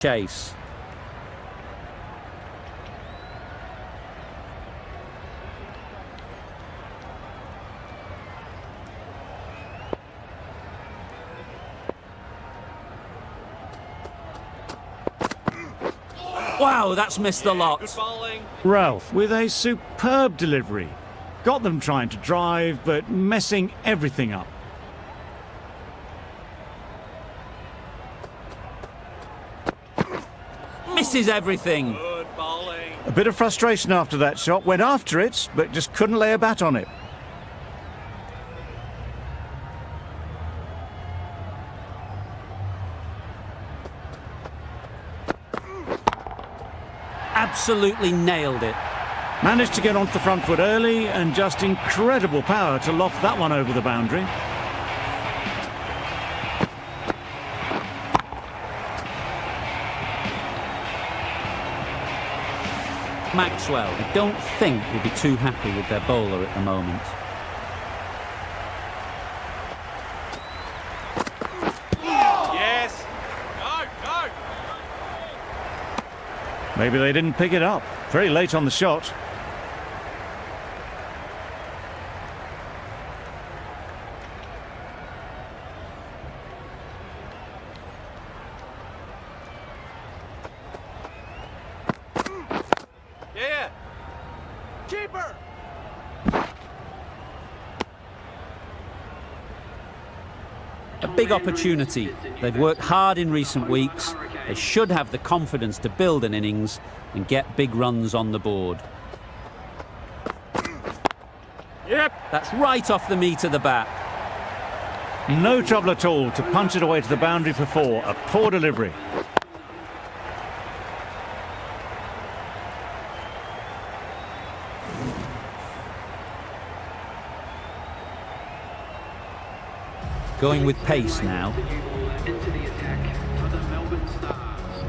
chase. Wow, that's missed the lot. Ralph with a superb delivery. Got them trying to drive, but messing everything up. Misses everything. Good bowling. A bit of frustration after that shot. Went after it, but just couldn't lay a bat on it. Absolutely nailed it. Managed to get onto the front foot early and just incredible power to loft that one over the boundary. Maxwell, I don't think will be too happy with their bowler at the moment. Yes. Go, go. Maybe they didn't pick it up. Very late on the shot. Yeah. Keeper. A big opportunity. They've worked hard in recent weeks. They should have the confidence to build an innings and get big runs on the board. Yep. That's right off the meat of the bat. No trouble at all to punch it away to the boundary for four. A poor delivery. Going with pace now. Into the attack for the Melbourne Stars.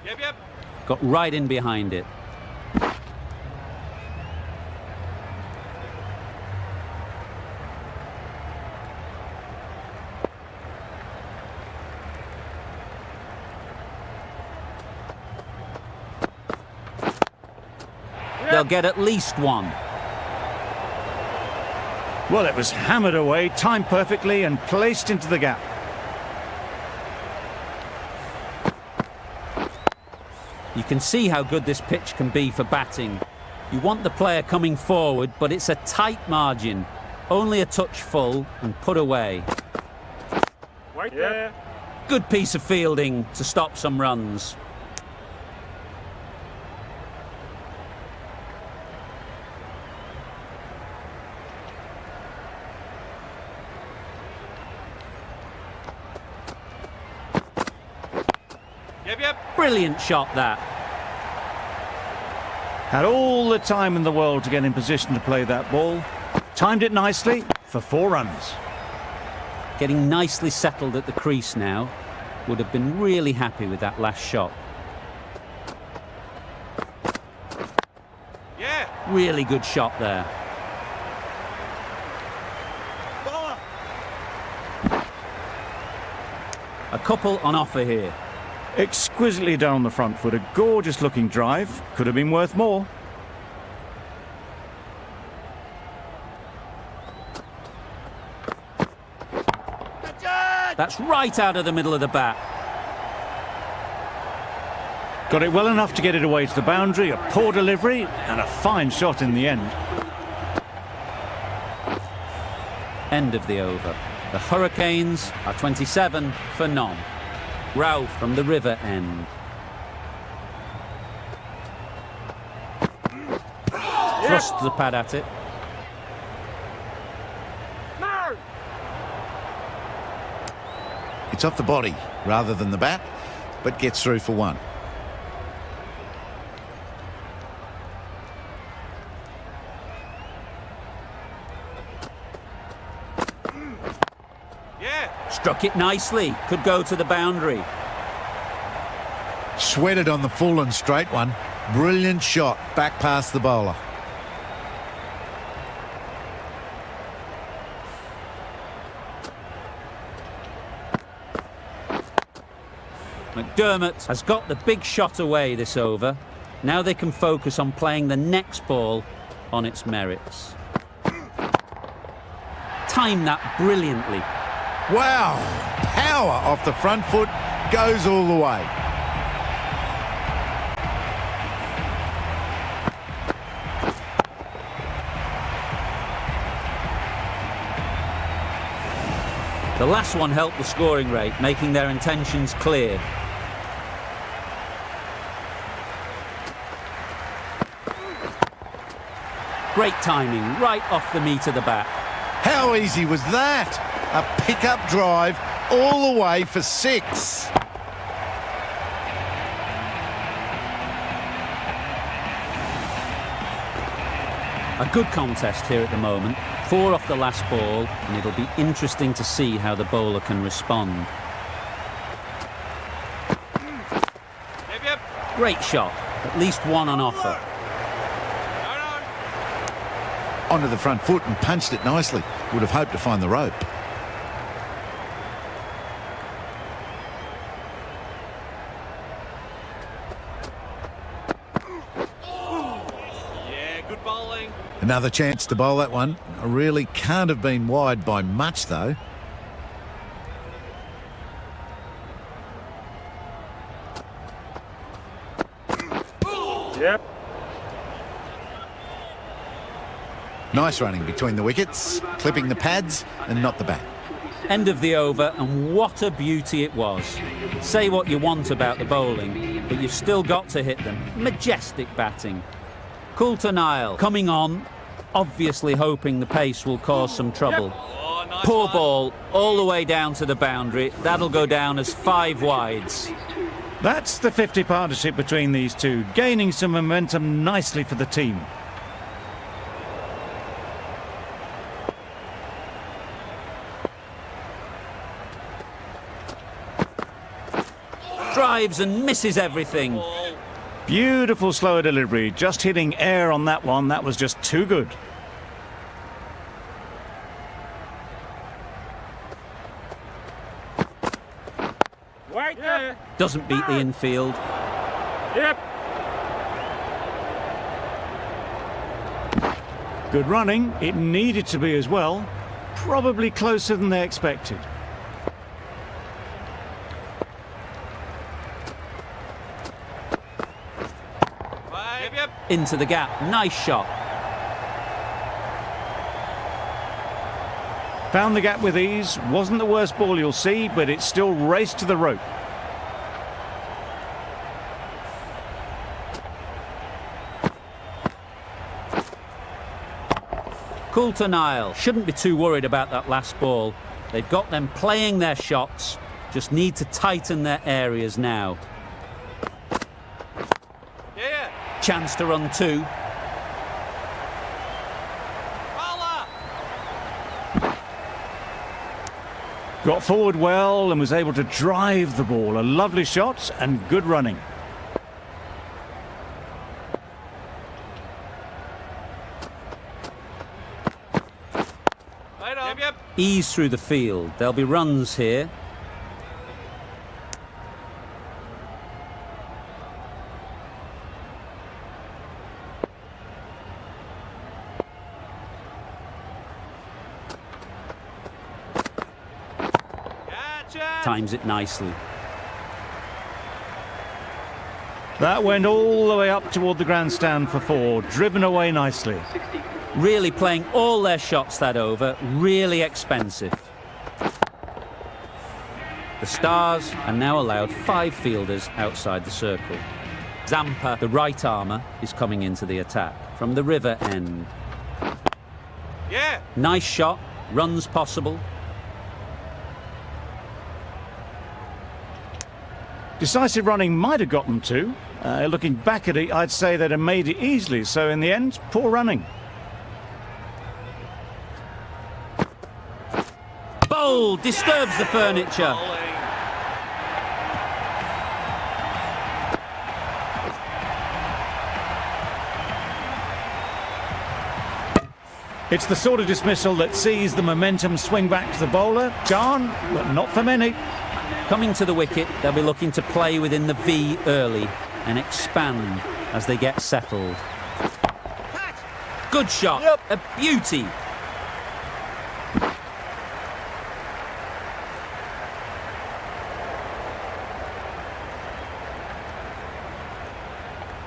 Yep, yep. Got right in behind it. They'll get at least one. Well, it was hammered away, timed perfectly and placed into the gap. You can see how good this pitch can be for batting. You want the player coming forward, but it's a tight margin. Only a touch full and put away. Right there. Good piece of fielding to stop some runs. Yep, yep. Brilliant shot that. Had all the time in the world to get in position to play that ball. Timed it nicely for 4 runs. Getting nicely settled at the crease now. Would have been really happy with that last shot. Yeah. Really good shot there. Bowler. A couple on offer here. Exquisitely down the front foot. A gorgeous looking drive. Could have been worth more. That's right out of the middle of the bat. Got it well enough to get it away to the boundary. A poor delivery and a fine shot in the end. End of the over. The Hurricanes are 27 for none. Ralph from the river end. Thrusts the pad at it. No. It's off the body rather than the bat, but gets through for 1. Yeah. Struck it nicely. Could go to the boundary. Sweated on the full and straight one. Brilliant shot back past the bowler. McDermott has got the big shot away this over. Now they can focus on playing the next ball on its merits. Timed that brilliantly. Wow! Power off the front foot, goes all the way. The last one helped the scoring rate, making their intentions clear. Great timing, right off the meat of the bat. How easy was that? A pick-up drive all the way for 6. A good contest here at the moment. 4 off the last ball, and it'll be interesting to see how the bowler can respond. Great shot, at least one on offer. Onto the front foot and punched it nicely. Would have hoped to find the rope. Yeah, good bowling. Another chance to bowl that one. Really can't have been wide by much, though. Yep. Nice running between the wickets, clipping the pads and not the bat. End of the over, and what a beauty it was. Say what you want about the bowling, but you've still got to hit them. Majestic batting. Coulter Nile coming on, obviously hoping the pace will cause some trouble. Oh, nice Poor one. ball, all the way down to the boundary. That'll go down as 5 wides. That's the 50 partnership between these two, gaining some momentum nicely for the team. Drives and misses everything. Beautiful slower delivery, just hitting air on that one. That was just too good. Wait there. Doesn't beat the infield. Yep. Good running. It needed to be as well. Probably closer than they expected. Yep. Into the gap. Nice shot. Found the gap with ease. Wasn't the worst ball you'll see, but it still raced to the rope. Coulter Nile shouldn't be too worried about that last ball. They've got them playing their shots, just need to tighten their areas now. Yeah. Chance to run 2. Bowler. Got forward well and was able to drive the ball. A lovely shot and good running. Right on. Yep. Ease through the field. There'll be runs here. Gotcha. Times it nicely. That went all the way up toward the grandstand for 4. Driven away nicely. Really playing all their shots that over. Really expensive. The Stars are now allowed 5 fielders outside the circle. Zampa, the right armour, is coming into the attack from the river end. Yeah. Nice shot. Runs possible. Decisive running might have got them to. Looking back at it, I'd say they'd have made it easily. So in the end, poor running. Bowl disturbs the furniture. Bowling. It's the sort of dismissal that sees the momentum swing back to the bowler. Gone, but not for many. Coming to the wicket, they'll be looking to play within the V early and expand as they get settled. Good shot, a beauty.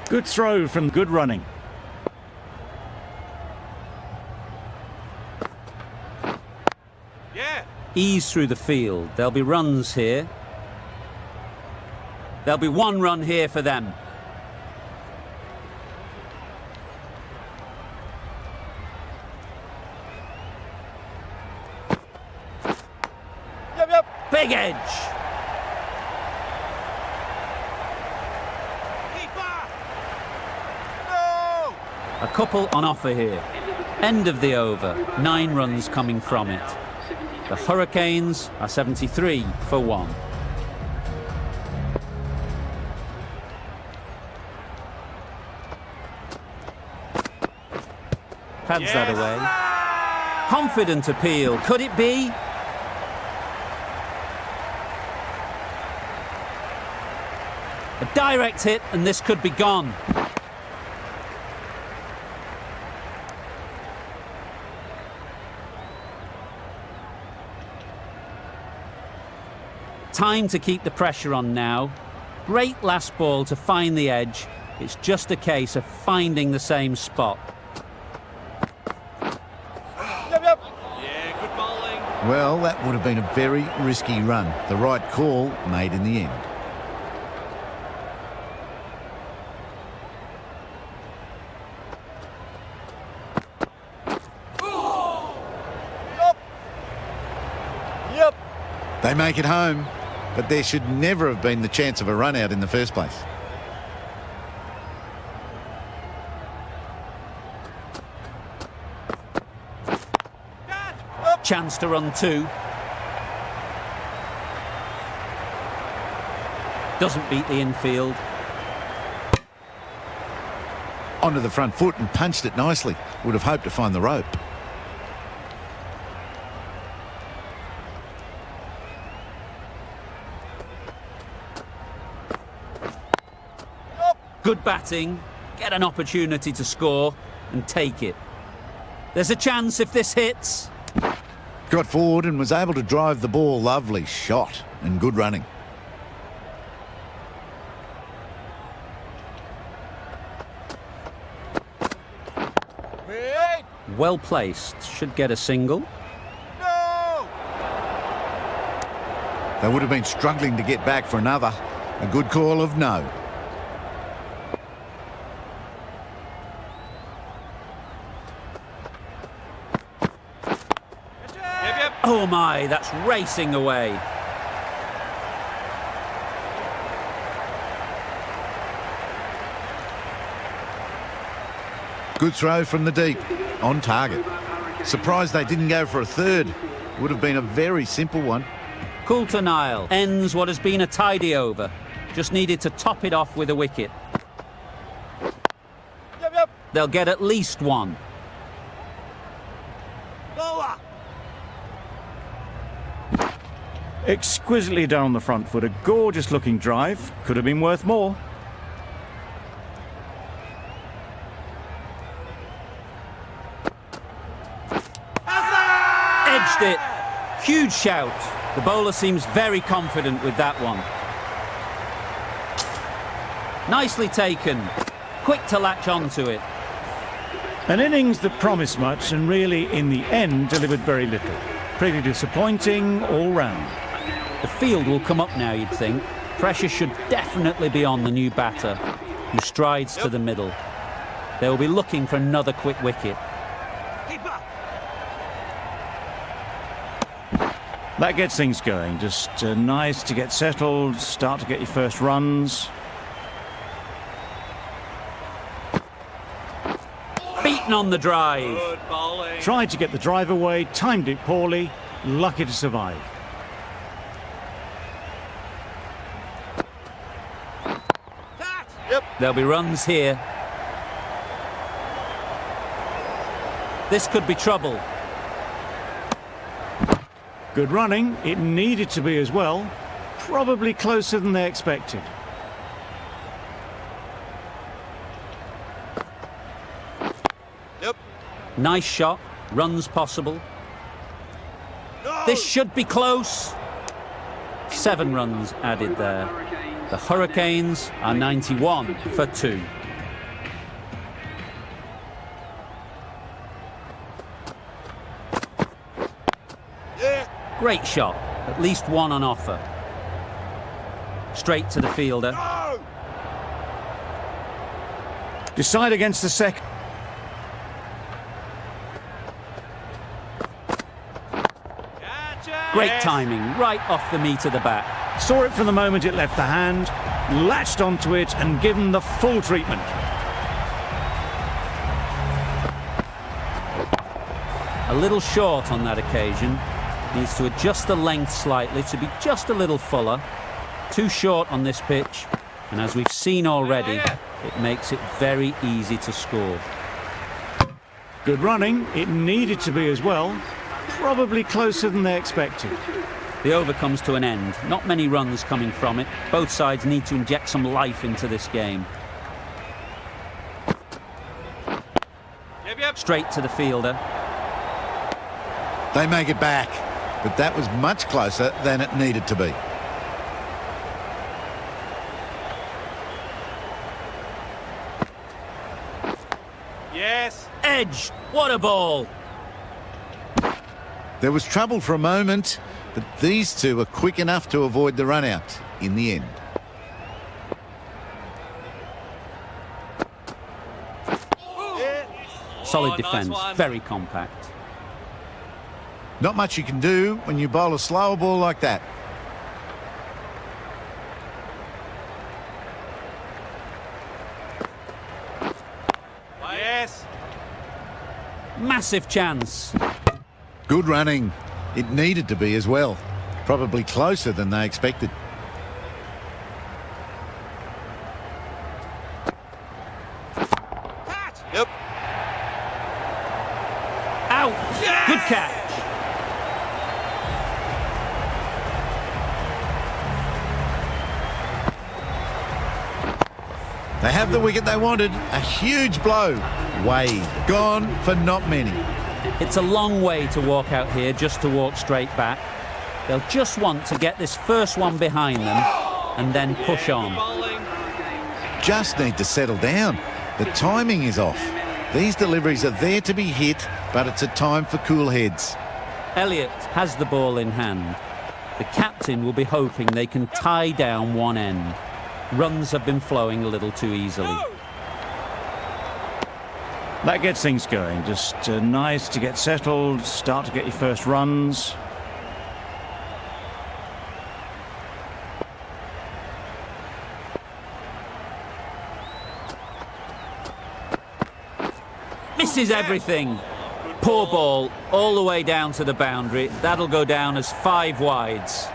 Good throw from good running. Yeah. Ease through the field. There'll be runs here. There'll be one run here for them. Big edge. A couple on offer here. End of the over. 9 runs coming from it. The Hurricanes are 73 for 1. Pads that away. Confident appeal. Could it be? A direct hit and this could be gone. Time to keep the pressure on now. Great last ball to find the edge. It's just a case of finding the same spot. Yeah, good bowling. Well, that would have been a very risky run. The right call made in the end. They make it home, but there should never have been the chance of a run out in the first place. Chance to run 2. Doesn't beat the infield. Onto the front foot and punched it nicely. Would have hoped to find the rope. Good batting, get an opportunity to score and take it. There's a chance if this hits. Got forward and was able to drive the ball. Lovely shot and good running. Well placed, should get a single. They would have been struggling to get back for another. A good call of no. Oh my, that's racing away. Good throw from the deep. On target. Surprised they didn't go for a third. Would have been a very simple one. Cool to Nile. Ends what has been a tidy over. Just needed to top it off with a wicket. They'll get at least one. Exquisitely down the front foot. A gorgeous looking drive. Could have been worth more. Edged it. Huge shout. The bowler seems very confident with that one. Nicely taken. Quick to latch onto it. An innings that promised much and really, in the end, delivered very little. Pretty disappointing all round. The field will come up now, you'd think. Pressure should definitely be on the new batter, who strides to the middle. They will be looking for another quick wicket. That gets things going. Just nice to get settled, start to get your first runs. Beaten on the drive. Good bowling. Tried to get the drive away, timed it poorly, lucky to survive. There'll be runs here. This could be trouble. Good running. It needed to be as well. probably closer than they expected. Yep. Nice shot, runs possible. No. This should be close. 7 runs added there. The Hurricanes are 91 for 2. Yeah. Great shot, at least one on offer. Straight to the fielder. No. Decide against the second. Gotcha. Great Yes. timing, right off the meat of the bat. Saw it from the moment it left the hand, latched onto it and given the full treatment. A little short on that occasion. Needs to adjust the length slightly to be just a little fuller. Too short on this pitch. And as we've seen already, it makes it very easy to score. Good running, it needed to be as well. Probably closer than they expected. The over comes to an end. Not many runs coming from it. Both sides need to inject some life into this game. Yep. Straight to the fielder. They make it back, but that was much closer than it needed to be. Yes. Edge! What a ball! There was trouble for a moment, but these two were quick enough to avoid the run-out in the end. Yeah. Solid Nice defence, one. very compact. Not much you can do when you bowl a slower ball like that. Yes. Massive chance. Good running. It needed to be as well. Probably closer than they expected. Catch. Yep. Out! Good catch. They have the wicket they wanted. A huge blow. Wade. Gone for not many. It's a long way to walk out here just to walk straight back. They'll just want to get this first one behind them and then push on. Bowling. Just need to settle down. The timing is off. These deliveries are there to be hit, but it's a time for cool heads. Elliott has the ball in hand. The captain will be hoping they can tie down one end. Runs have been flowing a little too easily. That gets things going. Just nice to get settled, start to get your first runs. Misses everything. Poor ball, all the way down to the boundary. That'll go down as 5 wides.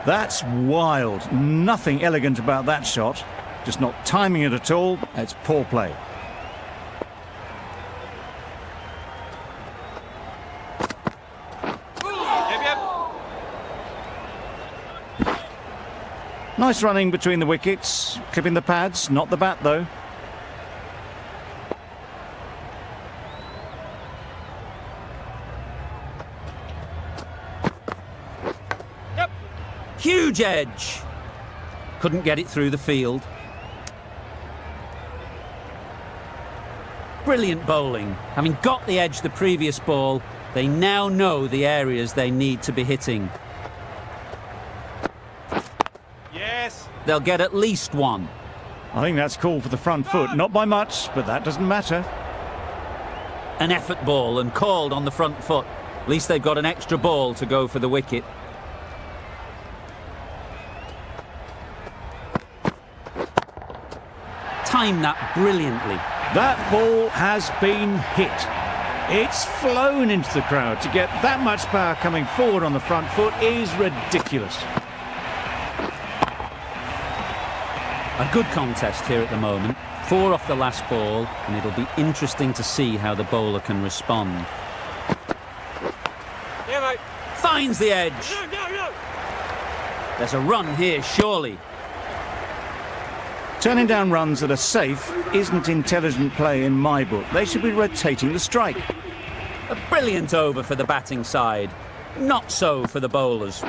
That's wild. Nothing elegant about that shot. Just not timing it at all. It's poor play. Yep. Nice running between the wickets. Clipping the pads, not the bat though. Huge edge. Couldn't get it through the field. Brilliant bowling. Having got the edge the previous ball, they now know the areas they need to be hitting. Yes. They'll get at least one. I think that's called for the front foot. Not by much, but that doesn't matter. An effort ball and called on the front foot. At least they've got an extra ball to go for the wicket. Timed that brilliantly. That ball has been hit. It's flown into the crowd. To get that much power coming forward on the front foot is ridiculous. A good contest here at the moment. 4 off the last ball, and it'll be interesting to see how the bowler can respond. Yeah, mate. Finds the edge. No. There's a run here, surely. Turning down runs that are safe isn't intelligent play in my book. They should be rotating the strike. A brilliant over for the batting side. Not so for the bowlers.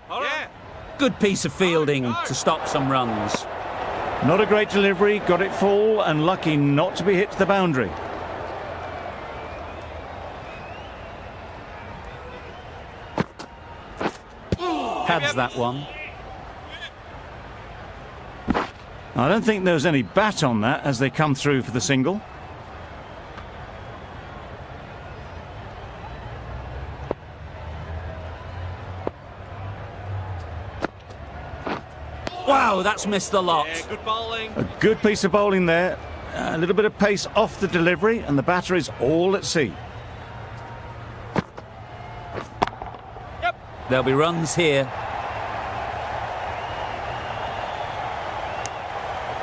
Yeah. Good piece of fielding to stop some runs. Not a great delivery, got it full and lucky not to be hit to the boundary. Pads that one. I don't think there was any bat on that as they come through for the single. Wow, that's missed the lot. Yeah, good bowling. A good piece of bowling there. A little bit of pace off the delivery and the batter is all at sea. There'll be runs here.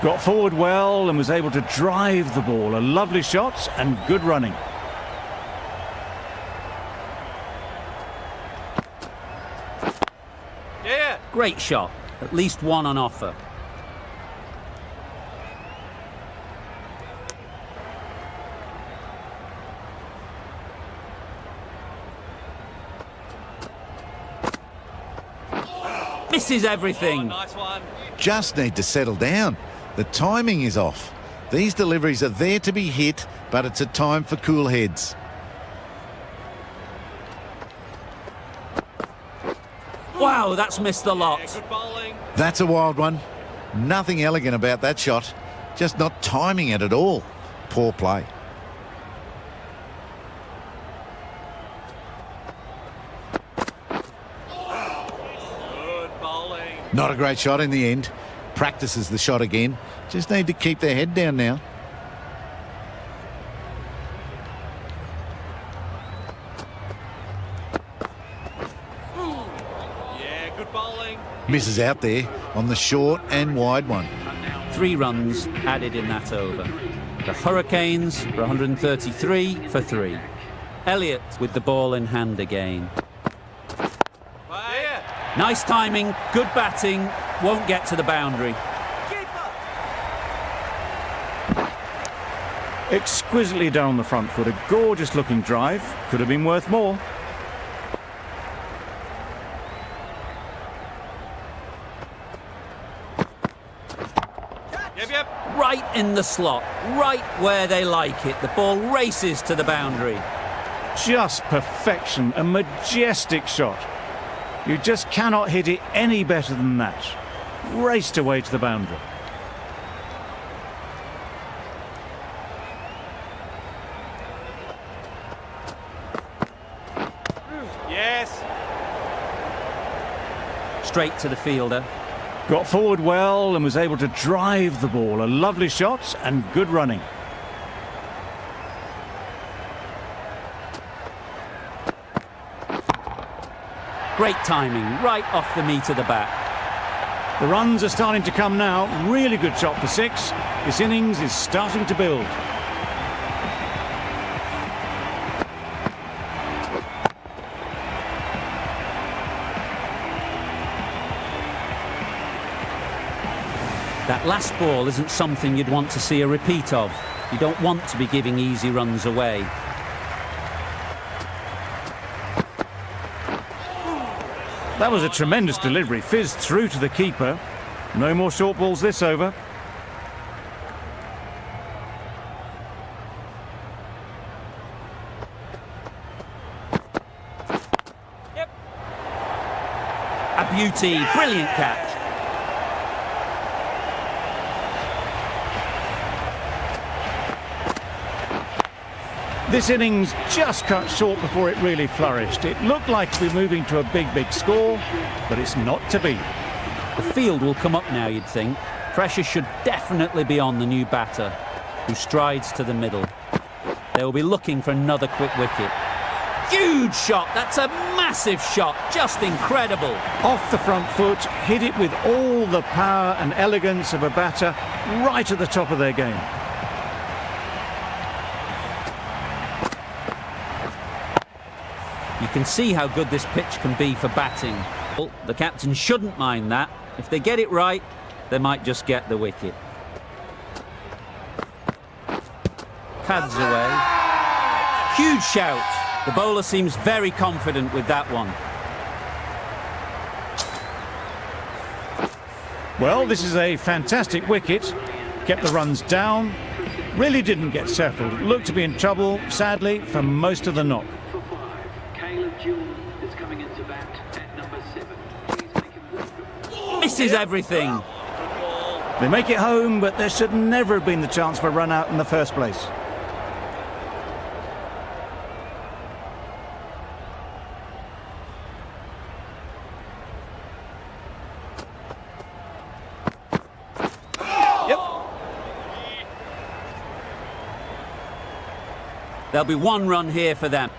Got forward well and was able to drive the ball. A lovely shot and good running. Yeah. Great shot. At least one on offer. Misses everything. Nice one. Just need to settle down. The timing is off. These deliveries are there to be hit, but it's a time for cool heads. Wow, that's missed the lot. Yeah, good bowling. That's a wild one. Nothing elegant about that shot. Just not timing it at all. Poor play. Good bowling. Not a great shot in the end. Practices the shot again. Just need to keep their head down now. Yeah, good bowling. Misses out there on the short and wide one. 3 runs added in that over. The Hurricanes for 133 for 3. Elliott with the ball in hand again. Yeah. Nice timing, good batting, won't get to the boundary. Exquisitely down the front foot. A gorgeous looking drive. Could have been worth more. Yep. Right in the slot, right where they like it. The ball races to the boundary. Just perfection. A majestic shot. You just cannot hit it any better than that. Raced away to the boundary. Yes. Straight to the fielder. Got forward well and was able to drive the ball. A lovely shot and good running. Great timing, right off the meat of the bat. The runs are starting to come now. Really good shot for 6. This innings is starting to build. That last ball isn't something you'd want to see a repeat of. You don't want to be giving easy runs away. That was a tremendous delivery. Fizzed through to the keeper. No more short balls this over. A beauty, brilliant catch. This innings just cut short before it really flourished. It looked like to be moving to a big score, but it's not to be. The field will come up now, you'd think. Pressure should definitely be on the new batter, who strides to the middle. They will be looking for another quick wicket. Huge shot, that's a massive shot, just incredible. Off the front foot, hit it with all the power and elegance of a batter right at the top of their game. You can see how good this pitch can be for batting. The captain shouldn't mind that. If they get it right, they might just get the wicket. Pads away. Huge shout. The bowler seems very confident with that one. Well, this is a fantastic wicket. Kept the runs down. Really didn't get settled. Looked to be in trouble, sadly, for most of the knock. For 5, Caleb Jewell is coming into bat at number 7. Please make him welcome. Misses everything. They make it home, but there should never have been the chance for a run out in the first place. There'll be 1 run here for them.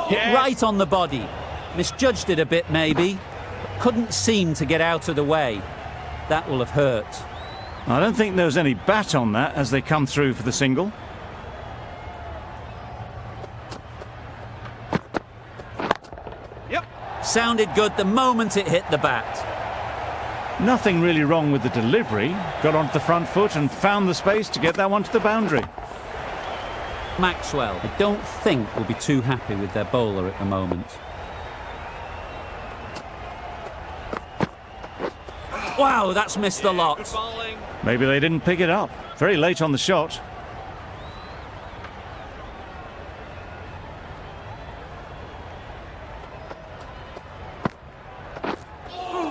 Hit right on the body. Misjudged it a bit maybe, but couldn't seem to get out of the way. That will have hurt. I don't think there was any bat on that as they come through for the single. Sounded good the moment it hit the bat. Nothing really wrong with the delivery. Got onto the front foot and found the space to get that one to the boundary. Maxwell, I don't think will be too happy with their bowler at the moment. Wow, that's missed the lot. Good bowling. Maybe they didn't pick it up. Very late on the shot.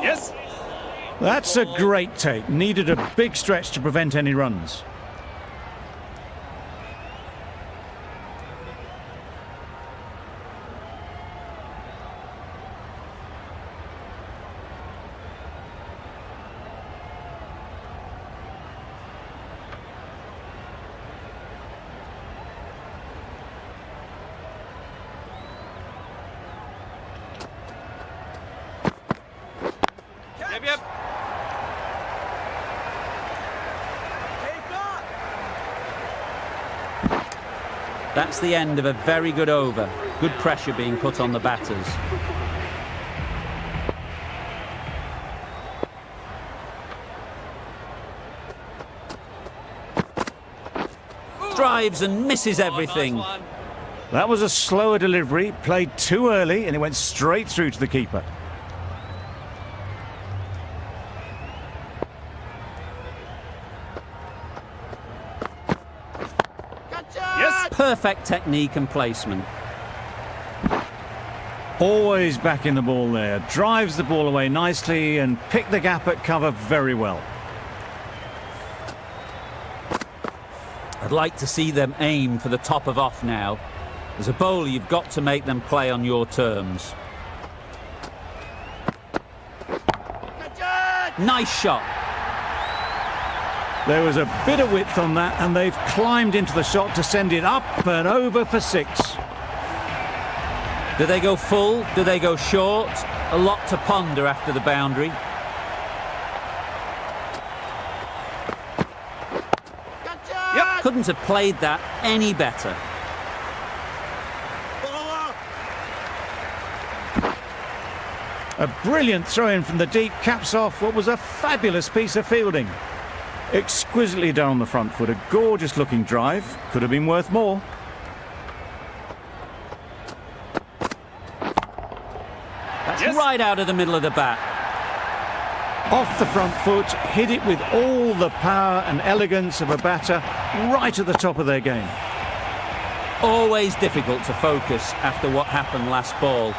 Yes. That's a great take. Needed a big stretch to prevent any runs. Yep. That's the end of a very good over. Good pressure being put on the batters. Drives and misses everything. Nice one. That was a slower delivery, played too early, and it went straight through to the keeper. Yes. Perfect technique and placement. Always back in the ball there. Drives the ball away nicely and picked the gap at cover very well. I'd like to see them aim for the top of off now. As a bowler, you've got to make them play on your terms. Nice shot. There was a bit of width on that, and they've climbed into the shot to send it up and over for 6. Do they go full? Do they go short? A lot to ponder after the boundary. Yep. Couldn't have played that any better. A brilliant throw-in from the deep caps off what was a fabulous piece of fielding. Exquisitely done on the front foot, a gorgeous-looking drive. Could have been worth more. That's Yes. right out of the middle of the bat. Off the front foot, hit it with all the power and elegance of a batter, right at the top of their game. Always difficult to focus after what happened last ball,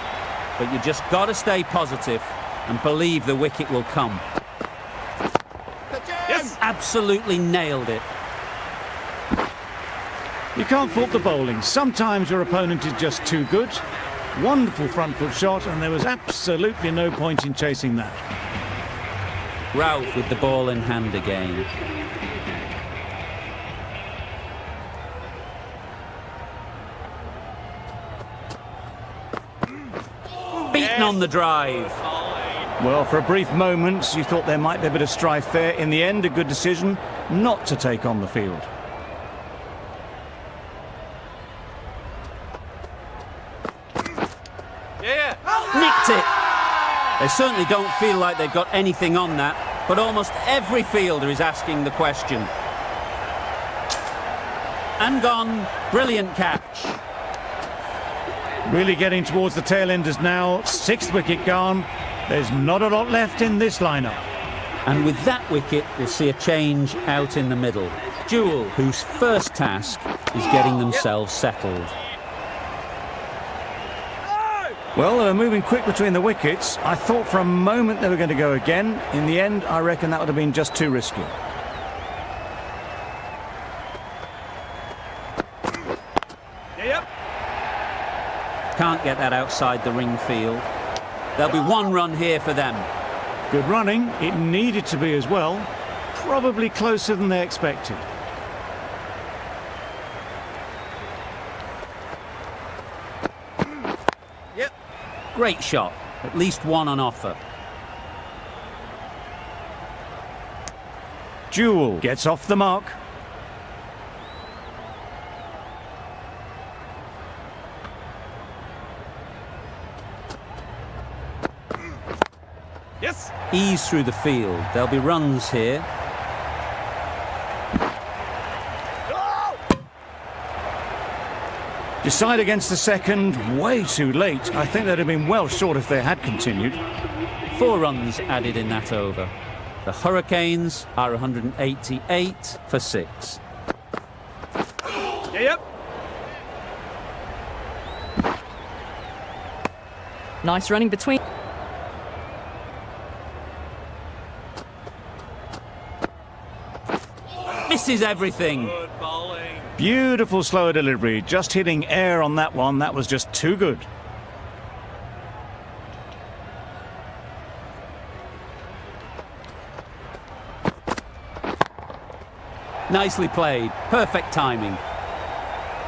but you just got to stay positive and believe the wicket will come. Yes. Absolutely nailed it. You can't fault the bowling. Sometimes your opponent is just too good. Wonderful front foot shot, and there was absolutely no point in chasing that. Ralph with the ball in hand again. Beaten on the drive. Well, for a brief moment, you thought there might be a bit of strife there. In the end, a good decision not to take on the field. Yeah. Nicked it. They certainly don't feel like they've got anything on that, but almost every fielder is asking the question. And gone. Brilliant catch. Really getting towards the tail enders now. 6th wicket gone. There's not a lot left in this lineup. And with that wicket, we'll see a change out in the middle. Jewell, whose first task is getting themselves settled. Well, they were moving quick between the wickets. I thought for a moment they were going to go again. In the end, I reckon that would have been just too risky. Yep. Can't get that outside the ring field. There'll be one run here for them. Good running. It needed to be as well. Probably closer than they expected. Yep. Great shot. At least one on offer. Jewell gets off the mark. Yes. Ease through the field. There'll be runs here. Decide against the second. Way too late. I think they'd have been well short if they had continued. 4 runs added in that over. The Hurricanes are 188 for 6. Yep. Nice running between. Misses everything. Good bowling. Beautiful slower delivery. Just hitting air on that one. That was just too good. Nicely played. Perfect timing.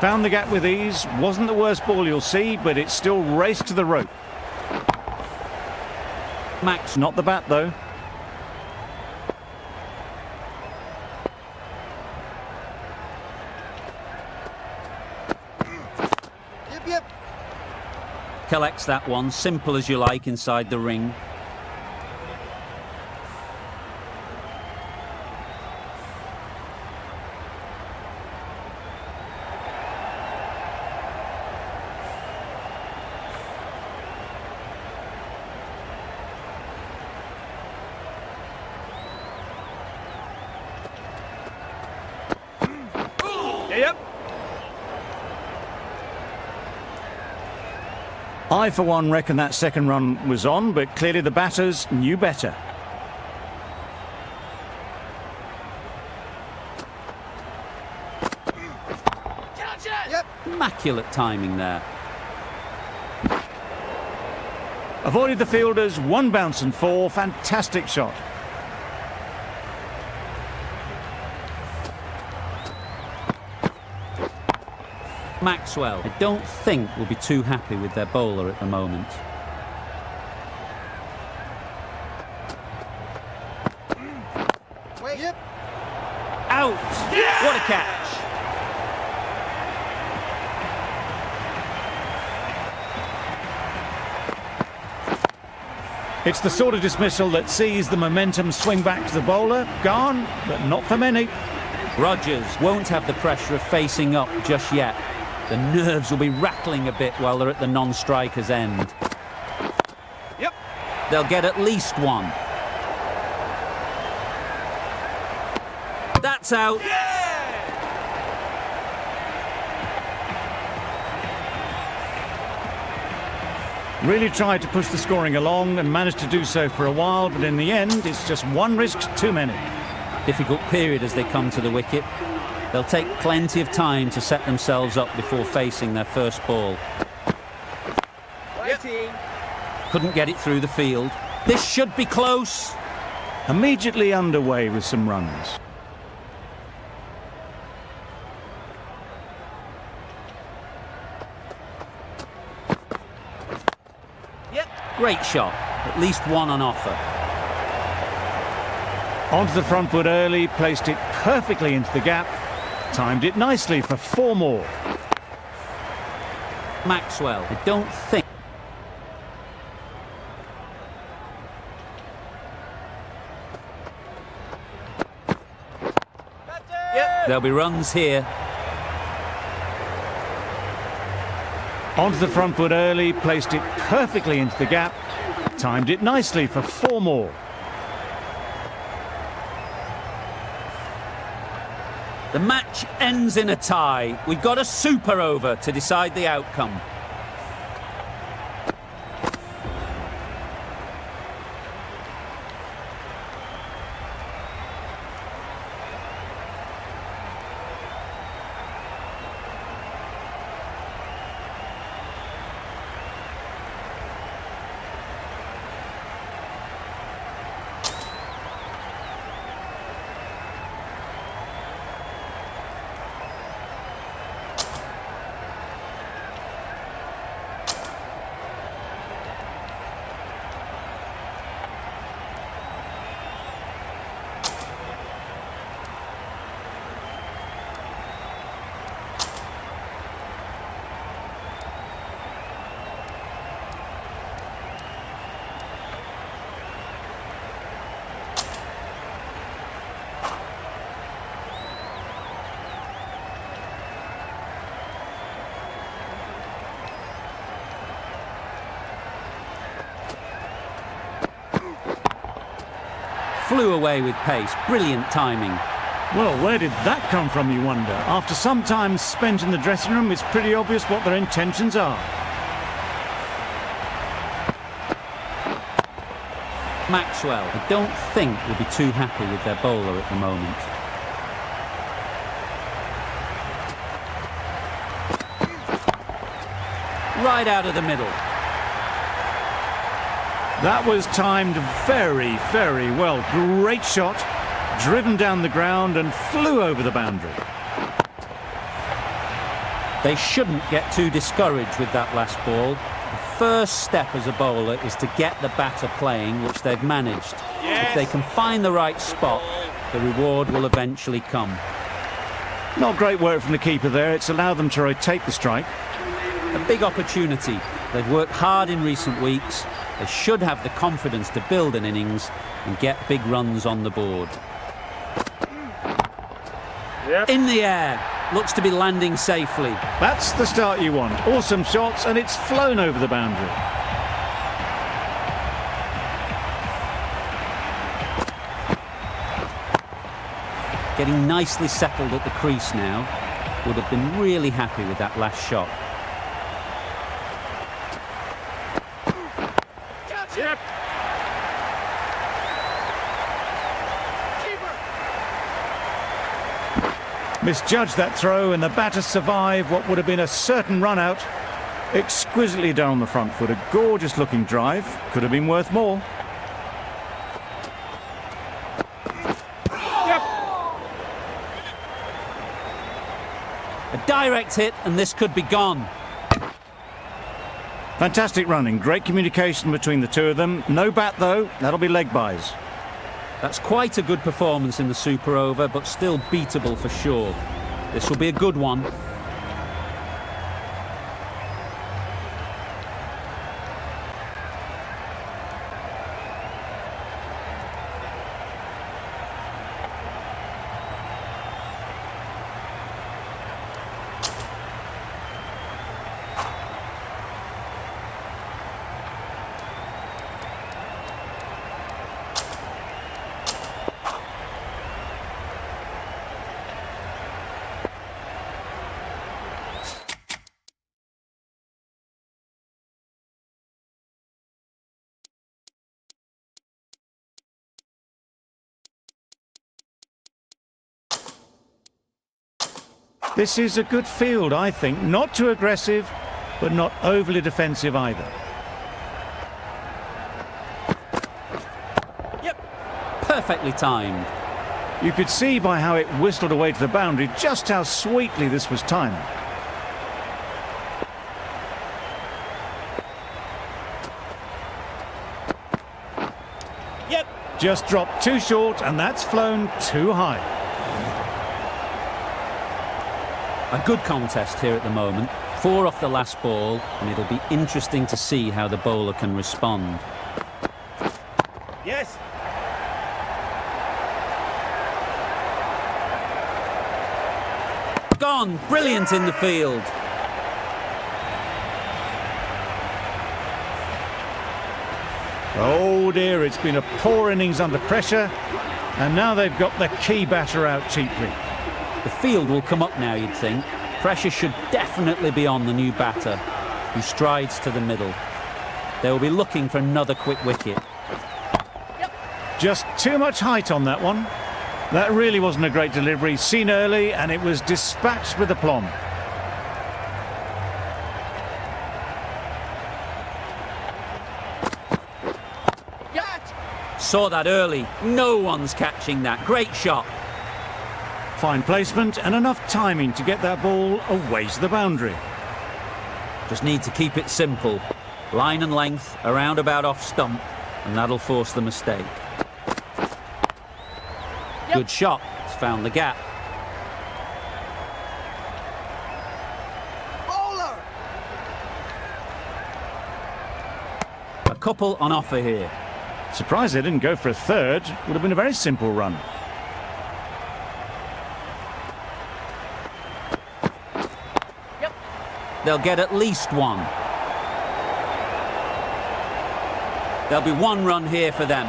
Found the gap with ease. Wasn't the worst ball you'll see, but it still raced to the rope. Max. Not the bat, though. Yep. Collects that one. Simple as you like inside the ring. Yep. I, for one, reckon that second run was on, but clearly the batters knew better. Yep. Immaculate timing there. Avoided the fielders, 1 bounce and 4. Fantastic shot. Maxwell, I don't think will be too happy with their bowler at the moment. Wait. Yep. Out! What a catch! It's the sort of dismissal that sees the momentum swing back to the bowler. Gone, but not for many. Rogers won't have the pressure of facing up just yet. The nerves will be rattling a bit while they're at the non-striker's end. Yep. They'll get at least 1. That's out. Really tried to push the scoring along and managed to do so for a while, but in the end, it's just 1 risk too many. Difficult period as they come to the wicket. They'll take plenty of time to set themselves up before facing their first ball. Waiting. Couldn't get it through the field. This should be close. Immediately underway with some runs. Yep. Great shot. At least 1 on offer. Onto the front foot early, placed it perfectly into the gap. Timed it nicely for 4 more. Maxwell, I don't think. There'll be runs here. Onto the front foot early, placed it perfectly into the gap, timed it nicely for 4 more. The match ends in a tie. We've got a super over to decide the outcome. Flew away with pace. Brilliant timing. Well, where did that come from, you wonder? After some time spent in the dressing room, it's pretty obvious what their intentions are. Maxwell, I don't think, will be too happy with their bowler at the moment. Right out of the middle. That was timed very, very well. Great shot, driven down the ground and flew over the boundary. They shouldn't get too discouraged with that last ball. The first step as a bowler is to get the batter playing, which they've managed. If they can find the right spot, the reward will eventually come. Not great work from the keeper there. It's allowed them to rotate the strike. A big opportunity. They've worked hard in recent weeks. They should have the confidence to build an innings and get big runs on the board. In the air. Looks to be landing safely. That's the start you want. Awesome shots, and it's flown over the boundary. Getting nicely settled at the crease now. Would have been really happy with that last shot. Misjudged that throw, and the batter survived what would have been a certain run out. Exquisitely down the front foot, a gorgeous looking drive. Could have been worth more. A direct hit, and this could be gone. Fantastic running, great communication between the two of them. No bat though, that'll be leg byes. That's quite a good performance in the super over, but still beatable for sure. This will be a good one. This is a good field, I think. Not too aggressive, but not overly defensive either. Perfectly timed. You could see by how it whistled away to the boundary just how sweetly this was timed. Just dropped too short, and that's flown too high. A good contest here at the moment. 4 off the last ball, and it'll be interesting to see how the bowler can respond. on, brilliant in the field. Oh dear, it's been a poor innings under pressure, and now they've got the key batter out cheaply. The field will come up now, you'd think. Pressure should definitely be on the new batter, who strides to the middle. They will be looking for another quick wicket. Just too much height on that one. That really wasn't a great delivery, seen early, and it was dispatched with aplomb. Saw that early. No one's catching that. Great shot. Fine placement and enough timing to get that ball away to the boundary. Just need to keep it simple. Line and length, around about off stump, and that'll force the mistake. Good shot. It's found the gap. Bowler. A couple on offer here. Surprised they didn't go for a third. Would have been a very simple run. They'll get at least one. There'll be one run here for them.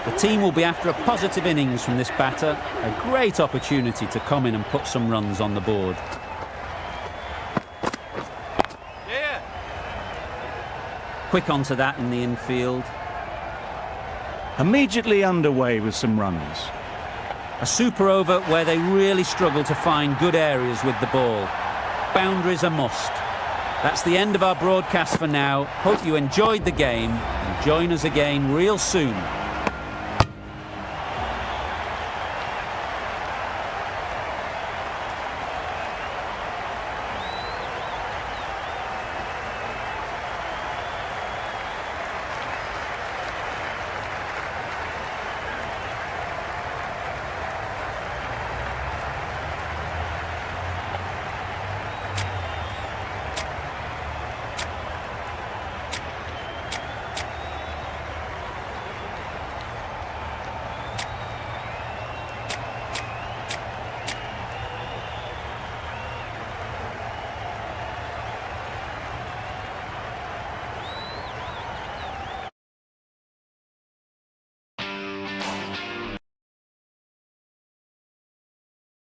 The team will be after a positive innings from this batter. A great opportunity to come in and put some runs on the board. Yeah. Quick onto that in the infield. Immediately underway with some runs. A super over where they really struggle to find good areas with the ball. Boundaries a must. That's the end of our broadcast for now. Hope you enjoyed the game and join us again real soon